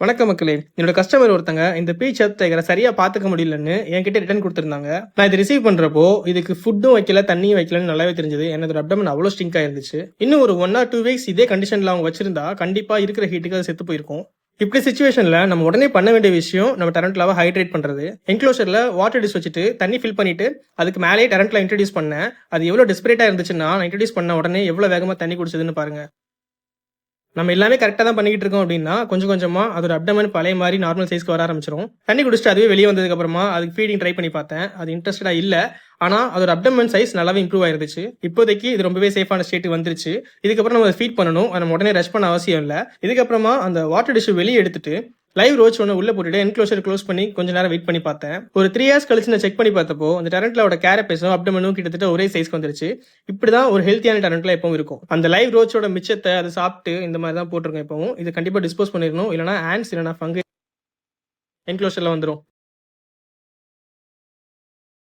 வணக்கம் மக்களே. என்னோட கஸ்டமர் ஒருத்தங்க இந்த பீச் ஹெல்த் டைகரை சரியா பாத்துக்க முடியலன்னு என்கிட்ட ரிட்டர்ன் கொடுத்திருந்தாங்க. நான் இது ரிசீவ் பண்றப்போ இதுக்கு ஃபுட்டும் வைக்கல, தண்ணியும் வைக்கலன்னு நல்லாவே தெரிஞ்சது. என்னோட அப்டமன் அவ்வளோ ஸ்டிங்கா இருந்துச்சு. இன்னும் ஒரு 1 or 2 வீக்ஸ் இதே கண்டிஷன்ல அவங்க வச்சிருந்தா கண்டிப்பா இருக்கிற ஹீட்டுக்கு அது செத்து போயிருக்கும். இப்படி சுச்சுவேஷன்ல நம்ம உடனே பண்ண வேண்டிய விஷயம் நம்ம டரண்ட்லாவை ஹைட்ரேட் பண்றது. என்க்ளோஷர்ல வாட்டர் டிஷ் வச்சுட்டு தண்ணி ஃபில் பண்ணிட்டு அதுக்கு மேலே டரண்ட்ல இன்ட்ரடியூஸ் பண்ணேன். அது எவ்வளவு டெஸ்பரேட்டா இருந்துச்சுன்னா நான் இன்ட்ரடியூஸ் பண்ண உடனே எவ்வளவு வேகமா தண்ணி குடிச்சதுன்னு பாருங்க. நம்ம எல்லாமே கரெக்டாக தான் பண்ணிக்கிட்டு இருக்கோம் அப்படின்னா கொஞ்சம் கொஞ்சமா அதோட அப்டமன் பழைய மாதிரி நார்மல் சைஸ்க்கு வர ஆரம்பிச்சிடும். தண்ணி குடிச்சிட்டு அதுவே வெளியே வந்ததுக்கு அப்புறமா அதுக்கு ஃபீடிங் ட்ரை பண்ணி பார்த்தேன். அது இன்ட்ரெஸ்டடா இல்ல. ஆனா அதோட அப்டமன் சைஸ் நல்லாவே இம்ப்ரூவ் ஆயிருந்துச்சு. இப்போதைக்கு இது ரொம்பவே சேஃபான ஸ்டேட் வந்துருச்சு. இதுக்கப்புறம் நம்ம ஃபீட் பண்ணணும். நம்ம உடனே ரஷ் பண்ண அவசியம் இல்லை. இதுக்கப்புறமா அந்த வாட்டர் டிஷ் வெளியே எடுத்துட்டு லைவ் ரோச் ஒன்று உள்ள போட்டுட்டு என்க்ளோஷர் க்ளோஸ் பண்ணி கொஞ்ச நேரம் வெயிட் பண்ணி பார்த்தேன். ஒரு 3 hours கழிச்சு நான் செக் பண்ணி பார்த்தப்போ அந்த டரண்ட்லாவோட கேரபேஸும் அப்டமனும் கிட்டத்தட்ட ஒரே சைஸ்க்கு வந்துருச்சு. இப்படிதான் ஒரு ஹெல்த்தியான டரண்ட்ல எப்பவும் இருக்கும். அந்த லைவ் ரோச்சோட மிச்சத்தை அது சாப்பிட்டு இந்த மாதிரி தான் போட்டிருக்கோம். எப்பவும் இது கண்டிப்பா டிஸ்போஸ் பண்ணிடணும், இல்லைனா ஆன்ஸ் இல்லைனா ஃபங்கு என்க்ளோஷர்ல வந்துடும்.